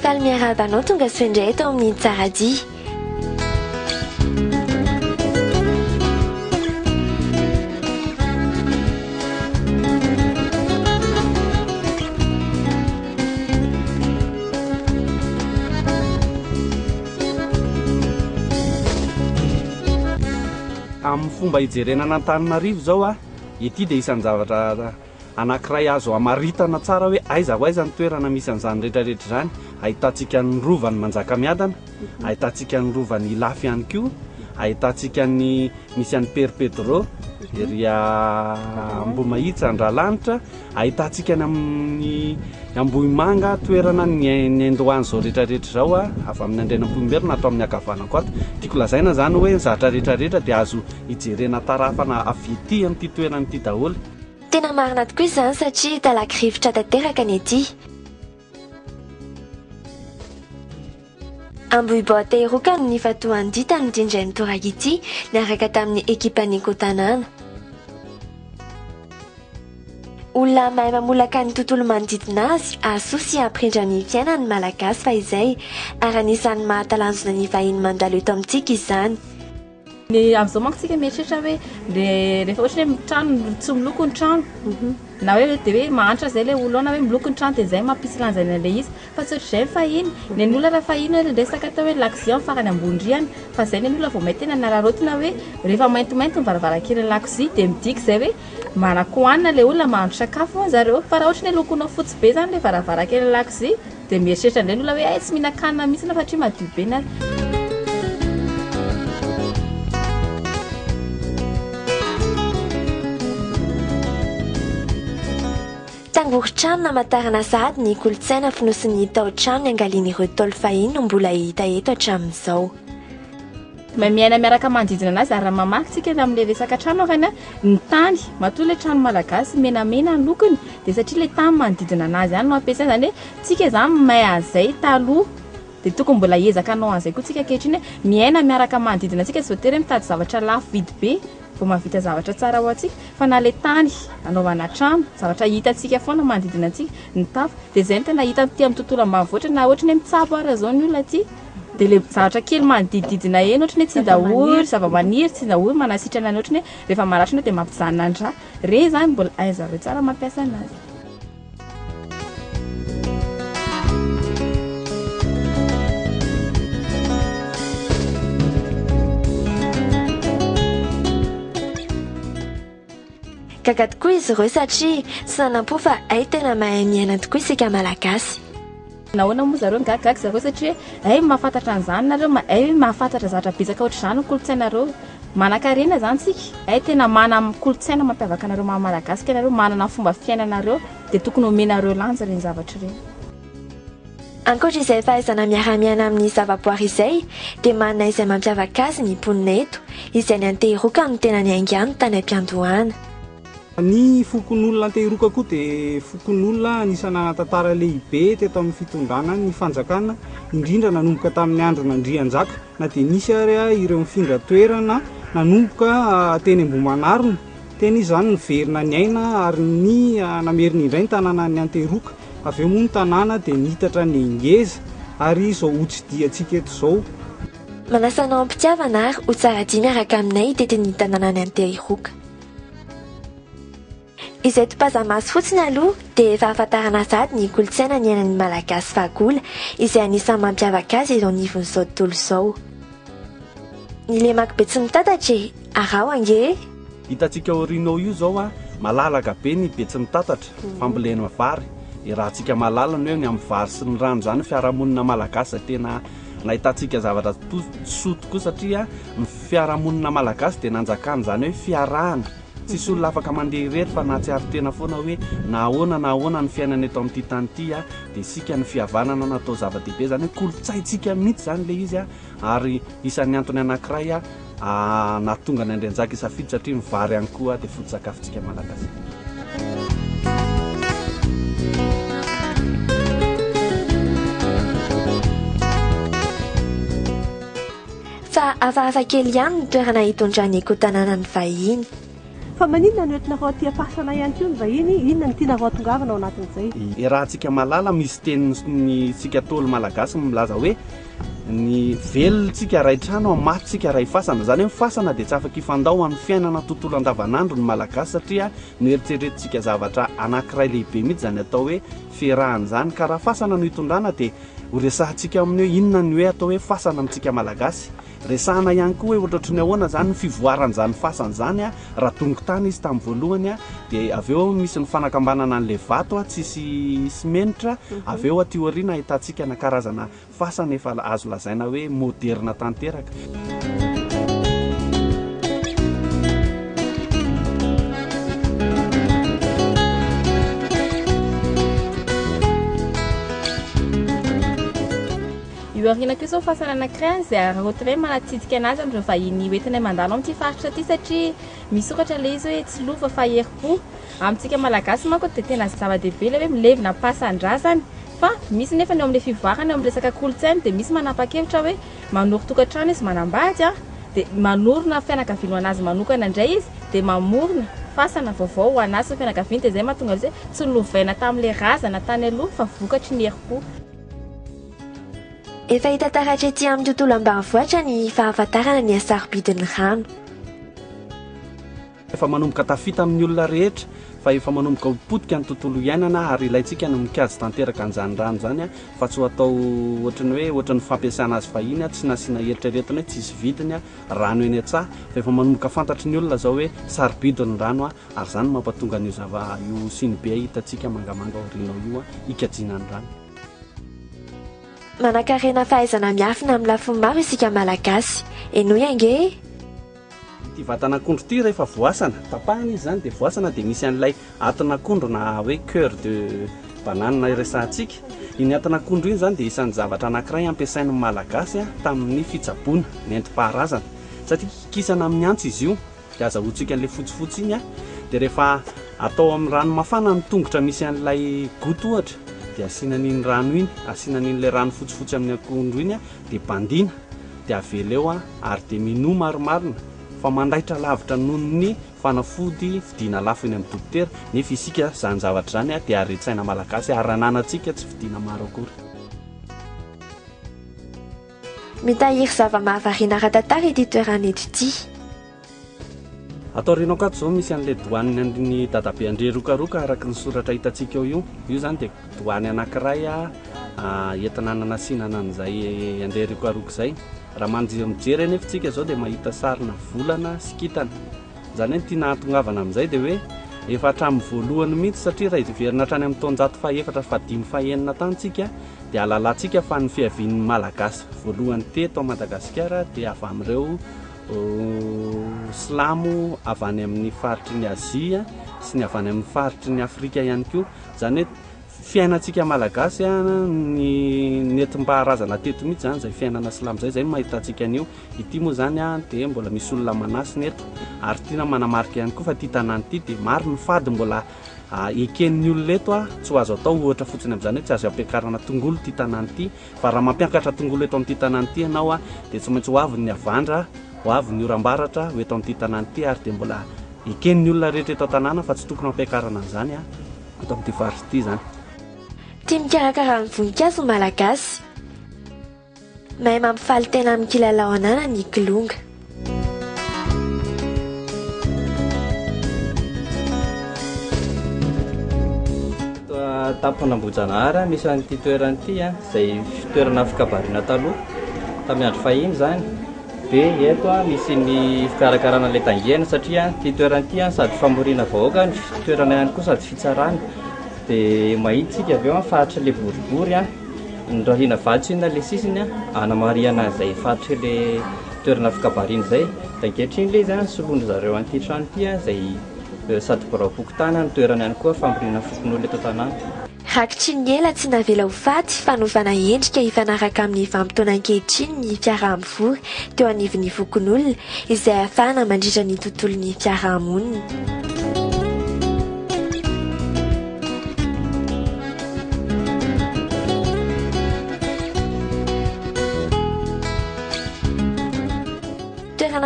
Faly miarabanao tonga sy indray eto amin'ny Tsaradia. Amin'ny fomba hijerena n'Antananarivo zao a, ity dia isan'ny zavatra anankiray azo amaritana tsara hoe aiza ho aiza ny toerana misy an'izany rehetrarehetra izany. Ahitantsika ny rovan'ny Manjakamiadana, ahitantsika ny rovan'ny Ilafy ihany koa, ahitantsika ny misy an'ny Perpédro, ery Ambomahitra, Andralanitra, ahitantsika ny amin'ny Ambohimanga, toerana ny Andohany zao rehetrarehetra zao a, avy amin'ny Andrenampoimbera natao amin'ny ankavanako ato. Tiako lazaina zany hoe ny zavatra rehetrarehetra dia azo hijerena tarafana avy ety amin'ity toerana ity daholo. Tena marina tokoa izany satria talaky-rivotra tanteraka ny ety. Ambohiboahata Iroka ny fatoan'ny dita midindray ny toraka ity niaraka tamin'ny ekipan'ny Kotanana. Olona mahay mamolaka ny tontolo manodidina azy aso sy hampirindra ny fiainan'ny malagasy fa izay ary anisan'ny mahatalanjona ny vahiny mandalo eto amintsika izany. Ny amin'izao manko tsika mieritreritra hoe rehefa ohatra hoe trano tsy miloko ny trano na hoe dia hoe mahantra izay ilay olo na hoe miloko ny trano dia izay mampisy lanjaina ilay izy fa tsy ohatr'izay ny fahiny ny olona raha fahiny hoe resaka atao hoe lakozia amin'ny farany ambondriany fa izay ny olona vao mahita tena nararotina hoe rehefa maintomainto ny varavarankely lakozia dia midika izay hoe manakohanina ilay olona mahandro sakafo hoy zareo fa raha ohatra ny lokonao fotsy be izany ilay varavarankely lakozia dia mieritreritra indray ny olona hoe tsy mihinan-kanina mihitsy na satria madio be na Tangorotrano namantarana sahady ny kolontsaina finosin'ny tao-trano ny angalian'ireo taolo fahiny no mbola hita eto hatramin'izao. Miaina miaraka manodidina anazy ary raha mamaky tsika amin'ilay resaka trano arana ny tany matoa ilay trano malagasy menamena ny lokony dia satria ilay tany manodidina anazy ihany no ampiasaina izany hoe tsika izany mahay an'izay taloha dia tokony mbola hiezaka anao an'izay koa tsika ankehitriny miaina miaraka manodidina antsika tsy voatery mitady zavatra lafo vidy be vao mahavita zavatra tsara ho antsika fa na ilay tany anaovana trano zavatra hitantsika foana manodidina antsika ny tafo dia izay no tena hita aty amin'ny tontolo ambanivohitra na ohatra ny mitsabo ara zao ny olona aty dia ilay zavatra kely manodididina eny ohatra ny tsy dahory zavamaniry tsy dahory manasitrana ny ohatra ny rehefa maratra dia mampijanona andra re zany mbola aizareo tsara mampiasa anazy. Gaga tokoa izy ireo satria tsy nanam-po fa ay tena mahay miaina tokoa isika malagasy. Nahoana moa zareo gagaga zareo satria ay mahafantatra an'izany nareo ay mahafantatra zavatra betsaka ohatr'izany ny kolontsainareo manan-karena zany tsika ay tena mana kolontsaina mampiavaka anareo malagasy ka nareo manana fomba fiainanareo dia tokony omenareo lanja ireny zavatra ireny. Ankoatra izay fahaizana miara-miaina amin'ny zavaboary izay dia manana izay mampiavaka azy ny mponina eto izay ny Antehiroka no tena niaingano tany am-piandohana. Ny fokon'olona Antehiroka koa dia fokon'olona anisana tantara lehibe teto amin'ny fitondrana ny fanjakana indrindra nanomboka tamin'ny andro n'Andrianjaka na dia nisy ary ireo mifindra toerana nanomboka teny Ambohimanarina teny izany niverina ny aina ary ny namerina indray ny tanàna ny Antehiroka avy eo moa ny tanàna dia nihitatra ny Ngeza ary izao hotsidiantsika eto izao. Manasanao am-pitiavana ary ho Tsaradia miaraka aminay tety ny tanàna ny Antehiroka. Izay tompazamaso fotsiny aloha dia efa ahafantarana sady ny kolontsaina ny ainan'ny malagasy fahagola izay anisan'ny mampiavaka azy eo anivon'izao tontolo izao. Ny lemaky be tsy mitatatra arao ange. Hitantsika Orino io zao a malalaka be ny be tsy mitatatra fambolena vary raha antsika malalana hoe ny amin'ny vary sy ny rano zany fiarahamonina malagasy tena nahitantsika zavatra soa tokoa satria ny fiarahamonina malagasy dia nanjakana zany hoe fiarahana tsisy olona afaka mandeha irery fa nahatsiaro tena foana hoe nahoana ny fiainana eto amin'ity tany ity a dia isika ny fihavanana natao zava-dehibe zany hoe kolontsaintsika mihitsy zany le izy a ary isan'ny antony anankiray a nahatonga ny Andrianjaka isafidy satria ny vary ihany koa dia foto-tsakafontsika malagasy. Fa hafahafa kely ihany ny toerana hitondrany Kotanana ny vahiny. fa maninona ny oetina vao tia fasana ihany koa ny vahiny inona ny tiana vao tongavana ao anatin'izay raha tsika malala misy teniny tsika tolo malagasy milaza hoe ny velontsika raitrano amatytsika ray fasana zany hoe mifasana dia tsy afaka ifandao amin'ny fiainana tontolo andavanandro ny malagasy satria noeritreretintsika zavatra anankiray lehibe mihitsy zany atao hoe fiarahana zany ka raha fasana no hitondrana dia horesahantsika amin'ny hoe inona ny hoe atao hoe fasana amintsika malagasy resahana ihany koa hoe ohatratra ny ahoana zany ny fivoaran'izany fasana zany a raha tongo tany izy tamin'ny voalohany a dia avy eo misy ny fanakambanana an'ilay vato a tsisy simenitra avy eo aty aoriana ahitantsika na karazana fasana efa azo lazaina hoe moderna tanteraka. io arina koa zao fasana anankiray zay raha ohatra hoe manatsidika anazy amin'ireo vahiny hoentina mandalo amin'ity faritra ity satria misy ohatra le izy hoe tsy lova fa herim-po amintsika malagasy manko dia tena zava-dehibe le hoe milevina pasan-drazany fa misy nefa ny eo amin'ilay fivoarana eo amin'ny resaka kolontsaina dia misy manapa-kevitra hoe manoro tokantrano izy manambady a dia manorona fianakaviana anazy manokana indray izy dia mamorona fasana vaovao ho anazy fianakaviana dia zay mahatonga izy hoe tsy lovaina tamin'ilay razana tany aloha fa vokatry ny herim-po. Efa hita taratra ety amin'ny tontolo ambanivohitra ny fahafantarana ny asarobidin'ny rano. Efa manomboka tafita amin'ny olona rehetra fa efa manomboka potika ny tontolo iainana ary ilayntsika no mikajy tanteraka an'izany rano zany a fa tsy ho atao ohatrany hoe ohatrany fampiasana azy fahiny a tsy nasiana eritreretiny hoe tsisy vidiny a rano eny an-tsaha fa efa manomboka fantatry ny olona zao hoe sarobidin'ny rano a ary zany mampatonga an'io io siny be hitantsika mangamanga aoriana io a ikajiana ny rano. Manan-karena fahaizana miafina amin'ny lafiny maro isika malagasy eno iange ty vatan'akondro ty rehefa voasana tapahana izy zany dia voasana dia misy an'ilay atin'akondro na hoe cœur de banane resantsika iny atin'akondro iny zany dia isan'ny zavatra anankiray ampiasain'ny malagasy a tamin'ny fitsaboana nentim-paharazana satria kisana amin'ny antsy izy io dia azahoantsika an'ilay fotsifotsy iny a dia rehefa atao amin'ny rano mafana ny tongotra misy an'ilay goto ohatra dia asiana n'iny rano iny asiana n'in'ilay rano fotsifotsy amin'ny akondro iny a dia bandina dia avela eo a ary dia mino maromarona fa mandaitra lavitra noho ny fanafody vidiana lafo eny amin'ny dokotera nefa isika zany zavatra zany a dia aretsaina malagasy arananantsika tsy vidiana maro akory. mitahiry zava-mahavariana rahatantara ity toerana eto ity. Atao reno akato zao misy an'ilay doany ny dadabe Andre Rokaroka araka ny soratra hitantsika eo io zany dia doany anankiray a entina nanasiana an'izay Andre Rokaroka zay raha mijery nefa tsika zao dia mahita sarina volana sy kintana zany hoe tiana hatongavana amin'izay dia hoe efa hatramin'ny voalohany mihitsy satria raha iverina hatrany amin'ny taonjato fahaefatra fadimy fahaenina tantsika dia alalantsika fa ny fiavian'ny malagasy voalohany teto Madagasikara dia avy amin'ireo silamo avy any amin'ny faritry ny Azia sy ny avy any amin'ny faritry ny Afrika ihany koa zany hoe fiainantsika malagasy a ny nentim-paharazana teto mihitsy zany zay fiainana silamo zay mahitantsika an'io ity moa zany a dia mbola misy olona manasina eto ary tiana manamarika ihany koa fa ty tanàna ity dia maro ny fady mbola eken'ny olona eto a tsy ho azo atao ohatra fotsiny amin'izany hoe tsy azo ampiakarana tongolo ty tanàna ity fa raha mampiakatra tongolo eto amin'ity tanàna ity ianao a dia tsy maintsy ho avy ny avandra ho avy ny oram-baratra ho eto amin'ity tanàna ity ary dia mbola eken'ny olona rehetra eto an-tanàna fa tsy tokony ampiakarana an'izany a eto amin'ity faritra ity zany. Tia mikarakara ny voninkazo malagasy mahay mampifaly tena amin'ny kilalao anana ny kilonga. Tamponambojanahary misy an'ity toerana ity a izay toerana fikabariana taloha tamin'ny andro fahiny zany dia eto a misy ny fikarakarana ilay tangena satria ity toerana ity a sady famoriana vahoaka ny toerana ihany koa sady fitsarana dia mahitsika avy eo a faritra ilay boribory a ndrahina vatsy ina ilay sisiny a anamariana izay faritra ilay toerana fikabariana izay dia ankehitriny ilay izy a soloana zareo an'ity trano ity a izay sady boravokotana ny toerana ihany koa famoriana fokon'olona eto tanàna. Rakitry ny ela tsy navela ho faty fanovana endrika hifanaraka amin'ny vanim-potoana ankehitriny ny fiaraha-mivory teo anivon'ny fokon'olona izay ahafahana mandritra ny tontolon'ny fiaraha-monina.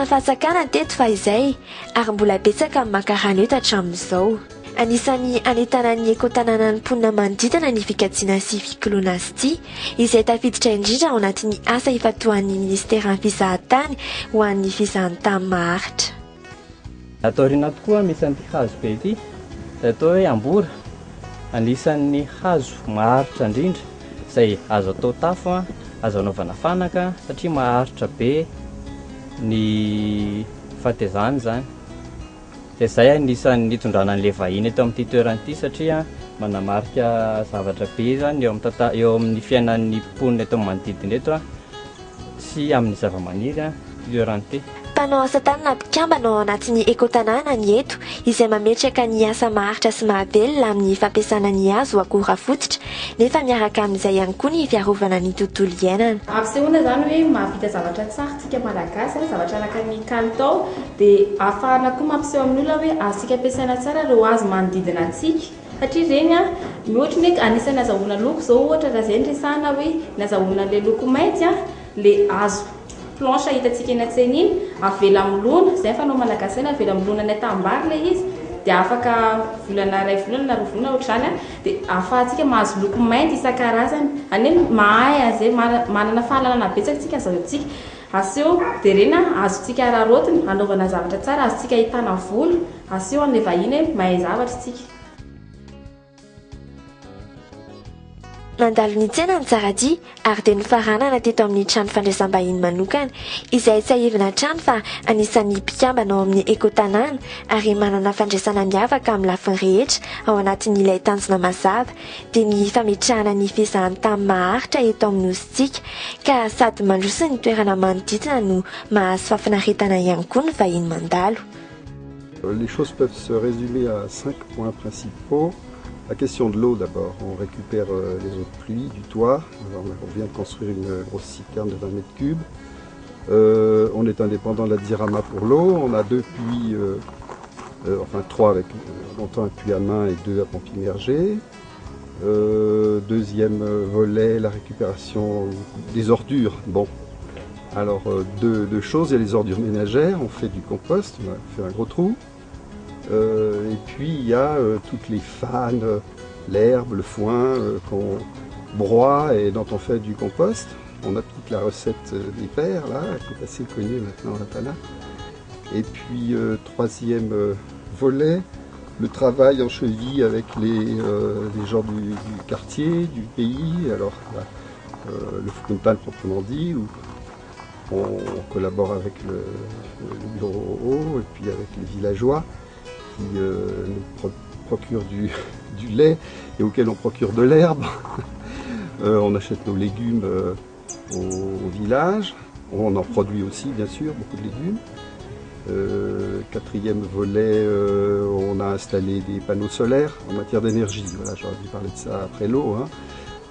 ahitana fahatsakana teto fa izay ary mbola betsaka amin'ny makarany eto hatramin'izao. Anisan'ny anentana ny ekotanàna ny mponina manodidina ny fikajiana sy fikoloana azy ity izay tafiditra indrindra ao anatin'ny asa ifatohan'ny ministera ny fizahantany ho an'ny fizahantany maharitra. Ataoriana tokoa misy an'ity hazo be ity atao hoe ambora, anisan'ny hazo maharitra indrindra izay azo atao tafo, azo anaovana fanaka satria maharitra be ny fatezany zany. Dia izay anisan'ny nitondrana an'ilay vahiny eto amin'ity toerana ity satria manamarika zavatra be zany eo amin'ny fiainan'ny mponina eto manodidina eto sy amin'ny zavamaniry toerana ity. Mpanao asa tanana mpikambana ao anatin'ny ekotanàna ny eto izay mametraka ny asa maharitra sy mahavelona amin'ny fampiasana ny hazo akora fototra nefa miaraka amin'izay ihany koa ny fiarovana ny tontolo iainana. Ampisehoana zany hoe mahavita zavatra tsara tsika malagasy, zavatra araka ny kalitao dia ahafahana koa mampiseho amin'ny olona hoe azontsika ampiasaina tsara ireo hazo manodidina antsika. Satria ireny mihoatra hoe anisan'ny azahoana loko zao ohatra raha izay resahana hoe nazahoana ilay loko mainty ilay hazo planche hitantsika eny an-tsena iny avela milona izay fanao malagasy eny avela milona ny atambary ilay izy dia afaka volana iray volana na roa volana ohatr'izany dia ahafahantsika mahazo loko mainty isan-karazany any mahay azay manana fahalalana betsaka tsika azahoantsika aseho dia reny azontsika raharotiny anaovana zavatra tsara azontsika ahitana volo aseho an'ilay vahiny mahay zavatra tsika. Nandalo ny tsena ny tsaradia ary dia nofaranana teto amin'ny trano fandraisam-bahiny manokana izay tsy ahivana trano fa anisan'ny mpikambana ao amin'ny ekotanàna ary manana fandraisana miavaka amin'ny lafiny rehetra ao anatin'ilay tanjona mazava dia ny fametrahana ny fizahantany maharitra eto amin'ny nositsika ka sady mandroso ny toerana manodidina no mahazo fafinaretana ihany koa ny vahiny mandalo. Les choses peuvent se résumer à 5 points principaux. La question de l'eau d'abord, on récupère les eaux de pluie du toit, on vient de construire une grosse citerne de 20 mètres cubes, on est indépendant de la Dirama pour l'eau, on a 2 puits, enfin 3 avec longtemps un puits à main et 2 à pompe immergée. Deuxième volet, la récupération des ordures. Bon, alors deux choses, il y a les ordures ménagères, on fait du compost, on a fait un gros trou. Et puis il y a toutes les fanes, l'herbe, le foin qu'on broie et dont on fait du compost. On applique la recette des pères là, qui est assez connue maintenant à la Tana. Et puis troisième volet, le travail en cheville avec les gens du quartier, du pays. Alors le Foukountan proprement dit, où on collabore avec le bureau haut et puis avec les villageois qui nous procurent du lait et auquel on procure de l'herbe. On achète nos légumes au village. On en produit aussi, bien sûr, beaucoup de légumes. Quatrième volet, on a installé des panneaux solaires en matière d'énergie. Voilà, j'aurais dû parler de ça après l'eau.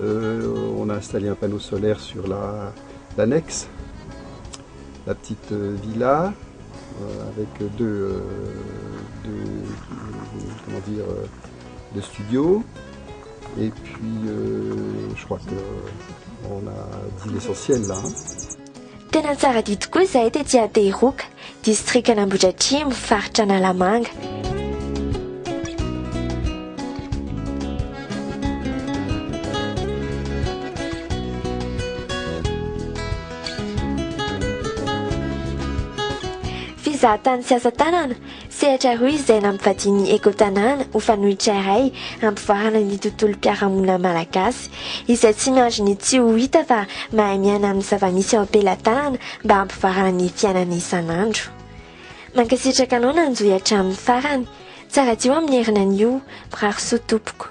On a installé un panneau solaire sur l'annexe, la petite villa, avec deux studios. Et puis, je crois qu'on a dit l'essentiel là. Tena tsara dia tokoa izay tety Atehiroka, distrika Nambohidratrimo, faritra Analamanga. Fizahatany sy asa tanana, sehatra roa izay nampivadiny ekotanàna ho fanohitra iray hampivarana ny tontolom-piarahamonina malagasy izay tsy miandry ny tsy ho hita fa mahay miaina amin'ny zava-misy ao am-pelantanana mba hampivarana ny fiainana isan'andro. Mankasitraka anao nanjohy hatramin'ny farany, tsara dio amin'ny herinan'io, Mirary Soa tompoko.